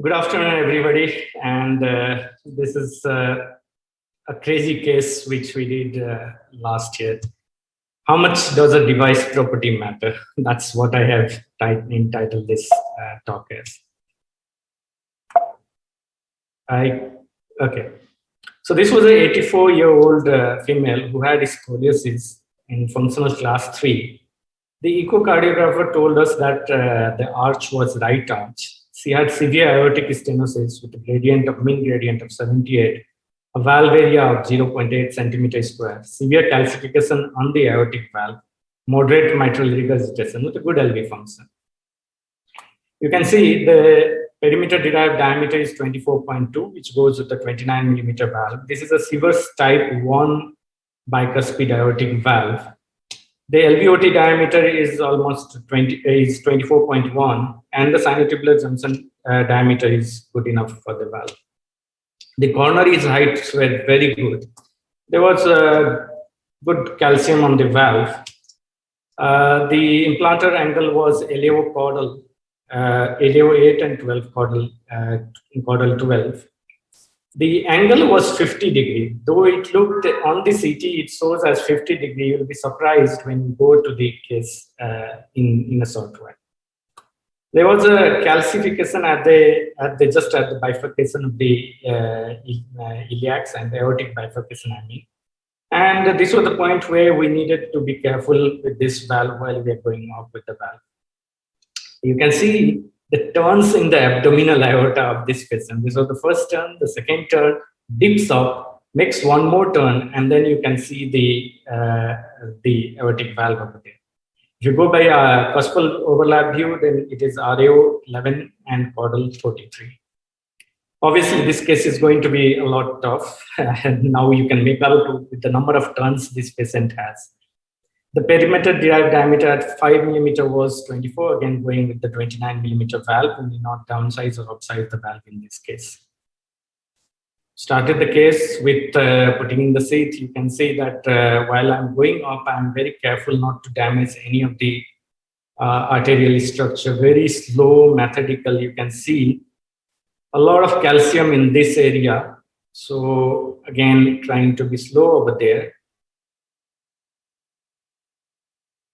Good afternoon, everybody. And this is a crazy case which we did last year. How much does a device property matter? That's what I have entitled this talk as. Okay. So this was an 84-year-old female who had scoliosis in functional class 3. The echocardiographer told us that the arch was right arch. She had severe aortic stenosis with a mean gradient of 78, a valve area of 0.8 centimeter square, severe calcification on the aortic valve, moderate mitral regurgitation with a good LV function. You can see the perimeter derived diameter is 24.2, which goes with the 29 millimeter valve. This is a Sieverts type 1 bicuspid aortic valve. The LVOT diameter is almost 24.1, and the sinotubular junction diameter is good enough for the valve. The coronary heights were very good. There was a good calcium on the valve. The implanter angle was aleocaudal, aleo 8 and 12 caudal 12. The angle was 50 degree. Though it looked on the CT, it shows as 50 degree. You'll be surprised when you go to the case in a short while. There was a calcification at the bifurcation of the iliacs and the aortic bifurcation, I mean. And this was the point where we needed to be careful with this valve while we are going off with the valve. You can see the turns in the abdominal aorta of this patient. This was the first turn, the second turn, dips up, makes one more turn, and then you can see the aortic valve over there. If you go by a cuspal overlap view, then it is RAO 11 and caudal 43. Obviously, this case is going to be a lot tough. Now you can make out with the number of turns this patient has. The perimeter derived diameter at 5 millimeter was 24, again going with the 29 millimeter valve. We did not downsize or upsize the valve in this case. Started the case with putting in the seat. You can see that while I'm going up, I'm very careful not to damage any of the arterial structure. Very slow, methodical. You can see a lot of calcium in this area. So again, trying to be slow over there.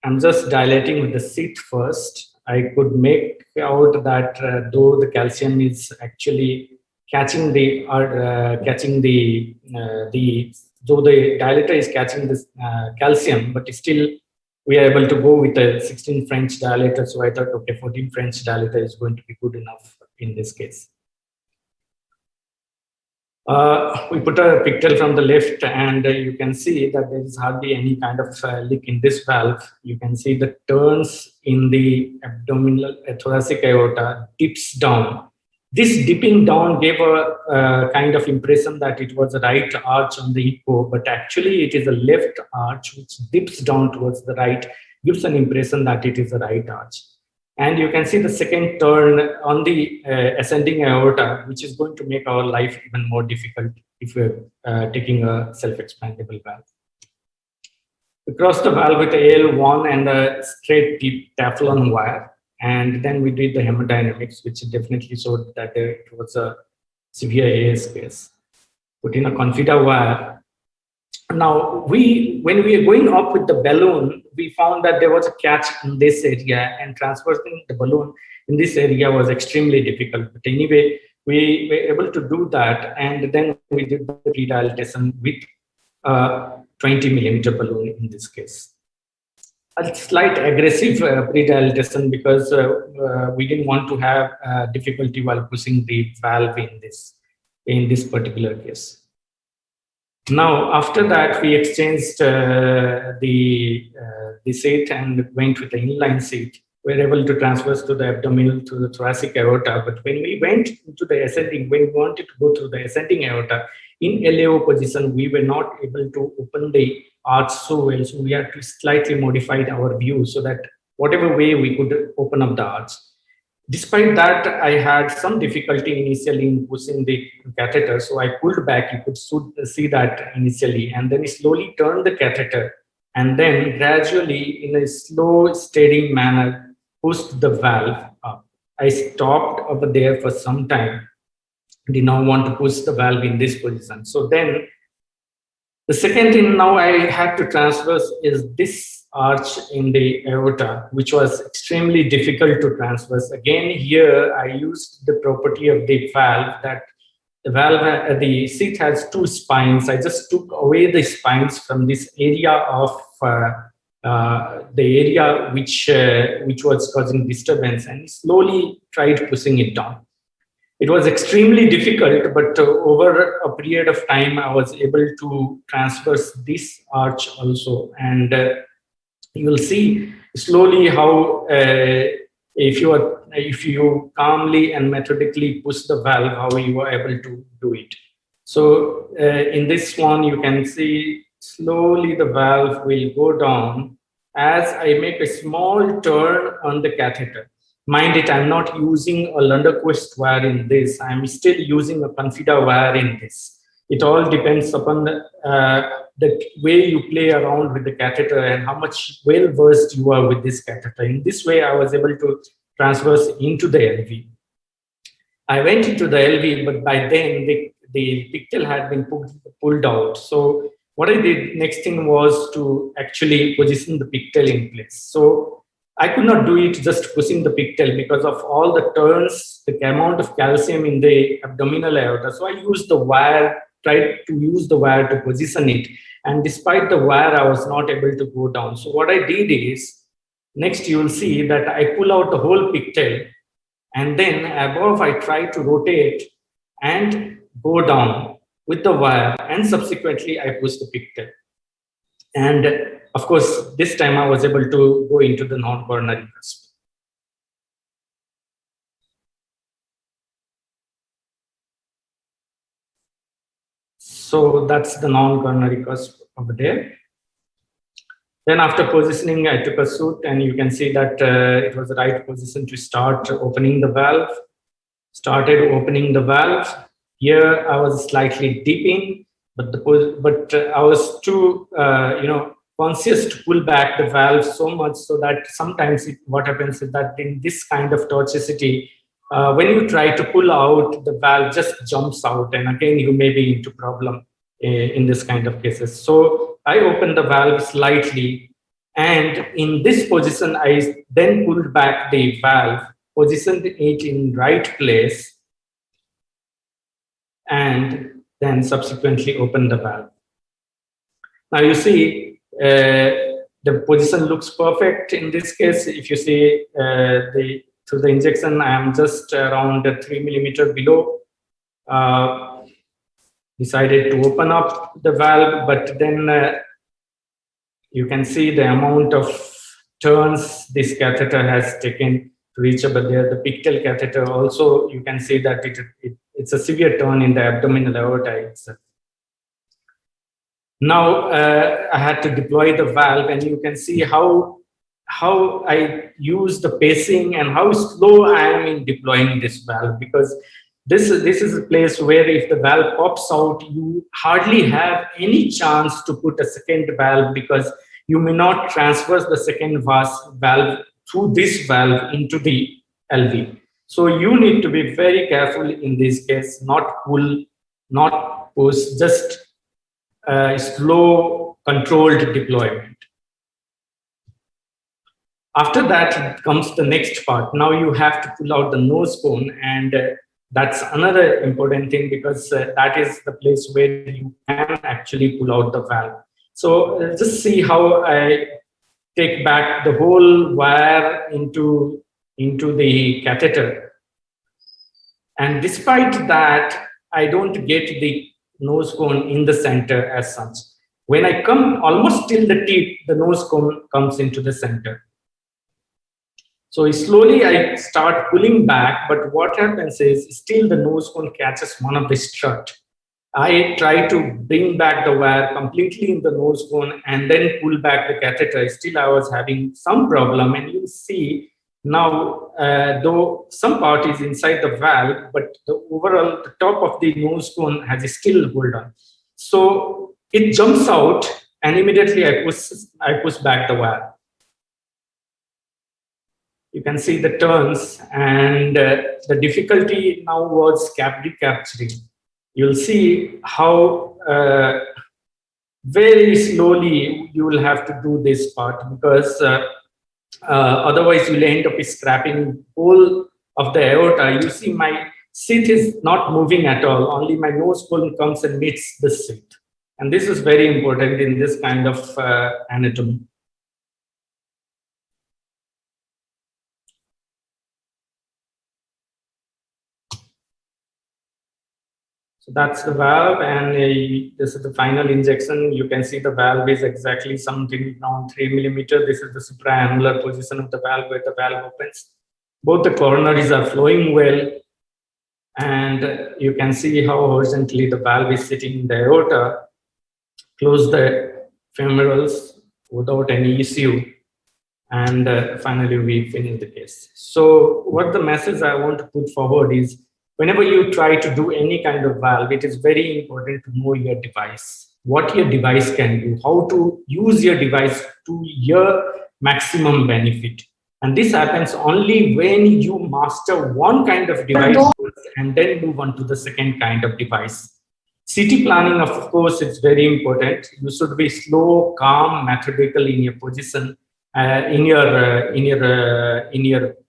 I'm just dilating with the seat first. I could make out that though the calcium is actually catching though the dilator is catching this calcium, but still we are able to go with a 16 French dilator. So I thought, okay, 14 French dilator is going to be good enough in this case. We put a picture from the left, and you can see that there is hardly any kind of leak in this valve. You can see the turns in the abdominal thoracic aorta dips down. This dipping down gave a kind of impression that it was a right arch on the echo, but actually it is a left arch which dips down towards the right, gives an impression that it is a right arch. And you can see the second turn on the ascending aorta, which is going to make our life even more difficult if we're taking a self-expandable valve. We crossed the valve with a AL1 and a straight tip Teflon wire. And then we did the hemodynamics, which definitely showed that it was a severe AS case. Put in a confida wire. Now, when we are going up with the balloon, we found that there was a catch in this area, and transversing the balloon in this area was extremely difficult. But anyway, we were able to do that, and then we did the redilatation with a 20 millimeter balloon in this case. A slight aggressive pre-dilatation because we didn't want to have difficulty while pushing the valve in this particular case. Now, after that, we exchanged the seat and went with the inline seat. We were able to transverse to the abdominal to the thoracic aorta. But when we went into the ascending, when we wanted to go through the ascending aorta, in LAO position, we were not able to open the arch so well. So we had to slightly modify our view so that whatever way we could open up the arch. Despite that, I had some difficulty initially in pushing the catheter. So I pulled back. You could see that initially, and then slowly turned the catheter, and then gradually, in a slow, steady manner, pushed the valve up. I stopped over there for some time. Did not want to push the valve in this position. So then the second thing now I had to transverse is this arch in the aorta, which was extremely difficult to transverse. Again, here I used the property of the valve that the seat has two spines. I just took away the spines from this area of the area which was causing disturbance, and slowly tried pushing it down. It was extremely difficult, but over a period of time, I was able to transverse this arch also. And you will see slowly how if you calmly and methodically push the valve, how you are able to do it. So in this one, you can see slowly the valve will go down as I make a small turn on the catheter. Mind it, I'm not using a Lunderquist wire in this. I'm still using a Confida wire in this. It all depends upon the way you play around with the catheter and how much well versed you are with this catheter. In this way, I was able to transverse into the LV. I went into the LV, but by then the pigtail had been pulled out. So what I did next thing was to actually position the pigtail in place. So I could not do it just pushing the pigtail because of all the turns, the amount of calcium in the abdominal aorta. So I used the wire, tried to use the wire to position it. And despite the wire, I was not able to go down. So what I did is, next you will see that I pull out the whole pigtail, and then above I try to rotate and go down with the wire, and subsequently I push the pigtail. And of course, this time I was able to go into the non-coronary cusp. So that's the non-coronary cusp over there. Then after positioning, I took a suit, and you can see that it was the right position to start opening the valve. Started opening the valve. Here I was slightly deep in, but I was too conscious to pull back the valve so much, so that sometimes what happens is that in this kind of tortuosity, when you try to pull out, the valve just jumps out, and again you may be into problem in this kind of cases. So I opened the valve slightly, and in this position I then pulled back the valve, positioned it in right place, and then subsequently open the valve. Now you see the position looks perfect in this case. If you see through the injection, I am just around 3 millimeter below. Decided to open up the valve, but then you can see the amount of turns this catheter has taken to reach over there. The pigtail catheter also, you can see that it's a severe turn in the abdominal aorta itself. Now I had to deploy the valve, and you can see how I use the pacing and how slow I am in deploying this valve, because this is a place where if the valve pops out, you hardly have any chance to put a second valve, because you may not transverse the second valve through this valve into the LV. So you need to be very careful in this case, not pull, not push, just slow, controlled deployment. After that comes the next part. Now you have to pull out the nose cone, and that's another important thing, because that is the place where you can actually pull out the valve. So just see how I take back the whole wire into the catheter. And despite that, I don't get the nose cone in the center as such. When I come almost till the tip, the nose cone comes into the center. So slowly I start pulling back, but what happens is still the nose cone catches one of the strut. I try to bring back the wire completely in the nose cone and then pull back the catheter. Still I was having some problem, and you see now, though some part is inside the valve, but the overall the top of the nose cone has still hold on. So it jumps out, and immediately I push back the wire. You can see the turns, and the difficulty now was recapturing. You'll see how very slowly you will have to do this part, because otherwise you'll end up scrapping whole of the aorta. You see my seat is not moving at all, only my nose bone comes and meets the seat. And this is very important in this kind of anatomy. So that's the valve, and this is the final injection. You can see the valve is exactly something around 3 mm. This is the supraannular position of the valve where the valve opens. Both the coronaries are flowing well, and you can see how horizontally the valve is sitting in the aorta. Close the femorals without any issue, and finally we finish the case. So what the message I want to put forward is, whenever you try to do any kind of valve, it is very important to know your device, what your device can do, how to use your device to your maximum benefit. And this happens only when you master one kind of device and then move on to the second kind of device. CT planning, of course, is very important. You should be slow, calm, methodical in your position, in your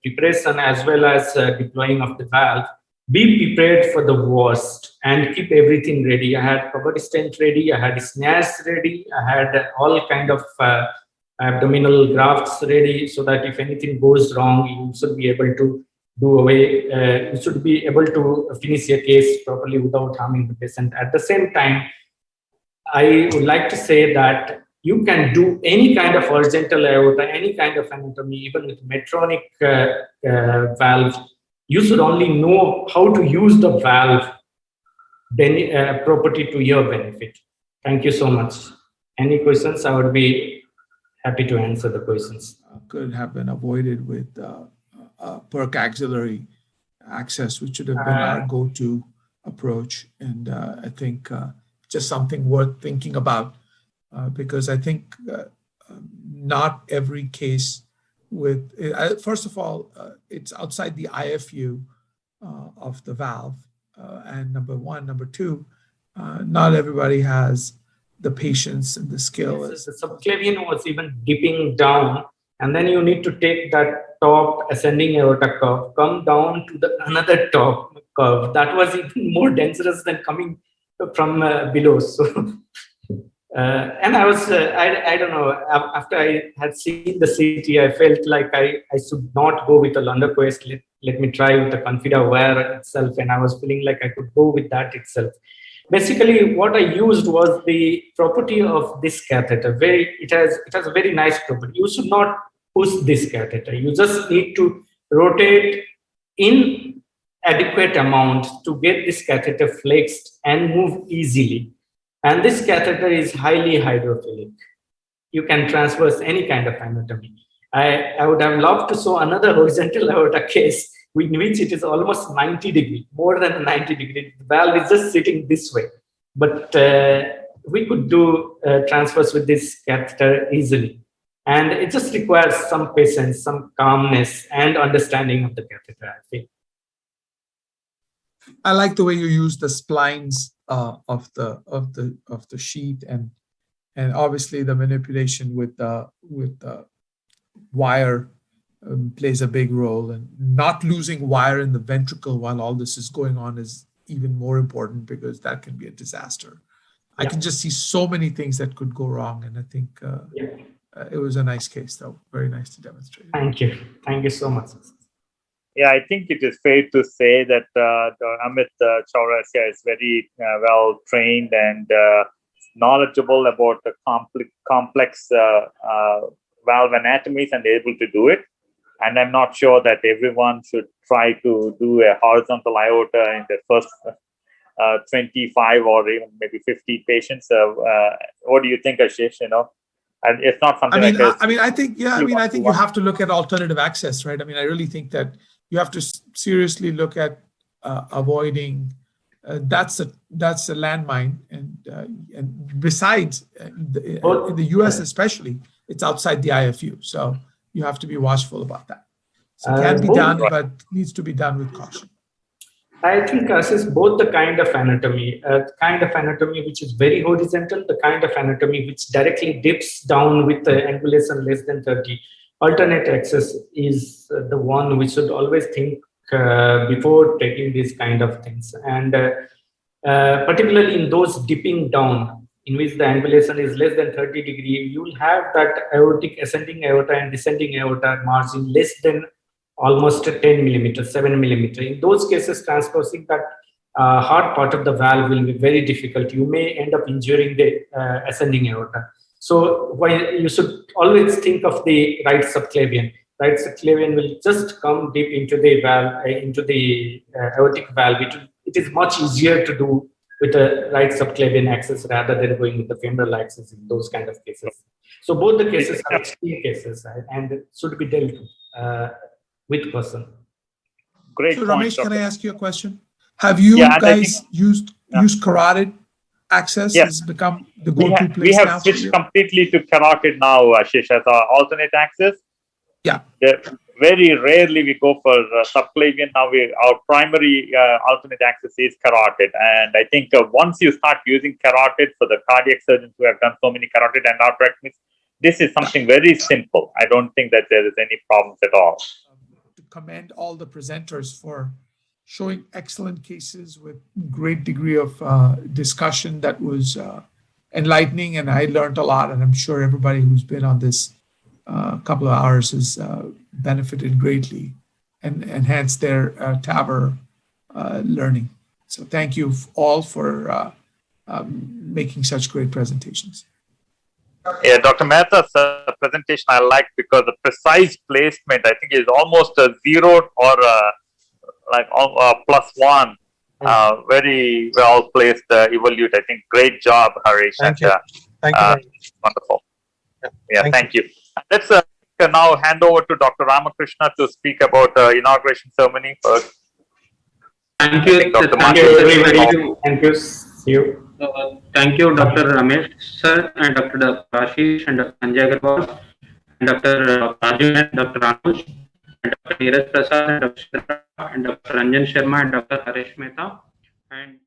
preparation, as well as deploying of the valve. Be prepared for the worst and keep everything ready. I had covered stent ready, I had snares ready, I had all kind of abdominal grafts ready, so that if anything goes wrong, you should be able to do away. You should be able to finish your case properly without harming the patient. At the same time, I would like to say that you can do any kind of horizontal aorta, any kind of anatomy, even with Medtronic valve. You should only know how to use the valve property to your benefit. Thank you so much. Any questions? I would be happy to answer the questions. Could have been avoided with PERC axillary access, which should have been our go-to approach. And I think just something worth thinking about, because I think not every case with, first of all, it's outside the IFU of the valve, and number one. Number two, not everybody has the patience and the skill. Yes, the subclavian was even dipping down, and then you need to take that top ascending aorta curve, come down to the another top curve. That was even more dangerous than coming from below. So and I was, I don't know, after I had seen the CT, I felt like I should not go with the Lunderquest. Let me try with the Confida wire itself. And I was feeling like I could go with that itself. Basically, what I used was the property of this catheter. It has a very nice property. You should not push this catheter. You just need to rotate in adequate amount to get this catheter flexed and move easily. And this catheter is highly hydrophilic. You can transverse any kind of anatomy. I would have loved to show another horizontal aorta case in which it is almost 90 degree, more than 90 degree. The valve is just sitting this way. But we could do transfers with this catheter easily. And it just requires some patience, some calmness, and understanding of the catheter, I think. I like the way you use the splines of the sheet, and obviously the manipulation with the wire plays a big role, and not losing wire in the ventricle while all this is going on is even more important, because that can be a disaster. I can just see so many things that could go wrong, and I think it was a nice case, though. Very nice to demonstrate. Thank you so much. Yeah, I think it is fair to say that Amit Chaurasia is very well trained and knowledgeable about the complex valve anatomies and able to do it. And I'm not sure that everyone should try to do a horizontal aorta in the first 25 or even maybe 50 patients. What do you think, Ashish? And it's not something I think you have to look at alternative access, right? I really think that you have to seriously look at avoiding. That's a landmine, and besides, in the U.S. especially, it's outside the IFU, so you have to be watchful about that. So it can be both- done, but needs to be done with caution. I think assess both the kind of anatomy which is very horizontal, the kind of anatomy which directly dips down with the angulation less than 30. Alternate axis is the one we should always think before taking these kind of things. And particularly in those dipping down, in which the angulation is less than 30 degree, you will have that aortic ascending aorta and descending aorta margin less than almost 10 millimeters, 7 millimeter. In those cases, transposing that hard part of the valve will be very difficult. You may end up injuring the ascending aorta. So you should always think of the right subclavian. Right subclavian will just come deep into the valve, into the aortic valve. It is much easier to do with the right subclavian axis rather than going with the femoral axis in those kind of cases. So both the cases are extreme cases and should be dealt with person. Great So point, Ramesh, can Dr. I ask you a question? Have you Yeah, and I guys think- used carotid access? Yes. Has become the we go-to have, place now for switched you? completely to carotid now, Ashish, as our alternate axis. Yeah. Very rarely we go for subclavian. Now our primary alternate axis is carotid, and I think once you start using carotid for the cardiac surgeons who have done so many carotid endarterectomies, this is something very simple. I don't think that there is any problems at all. To commend all the presenters for showing excellent cases with great degree of discussion that was enlightening, and I learned a lot, and I'm sure everybody who's been on this couple of hours has benefited greatly and enhanced their TAVR learning. So thank you all for making such great presentations. Yeah, Dr. Mehta's presentation I liked because the precise placement, I think, is almost a 0 or +1. Very well placed evolute. I think great job, Harish. Thank you. Thank you. Wonderful. Yeah, thank you. Let's now hand over to Dr. Ramakrishna to speak about the inauguration ceremony first. Thank you. Dr. Thank you, everybody. Thank you. See you. Thank you, Dr. Ramesh sir, and Dr. Ashish, and Dr. Sanjay Agarwal, and Dr. Raju, and Dr. Anuj, and Dr. Neeraj Prasad, and Dr. Shira, and Dr. Ranjan Sharma, and Dr. Harish Mehta, and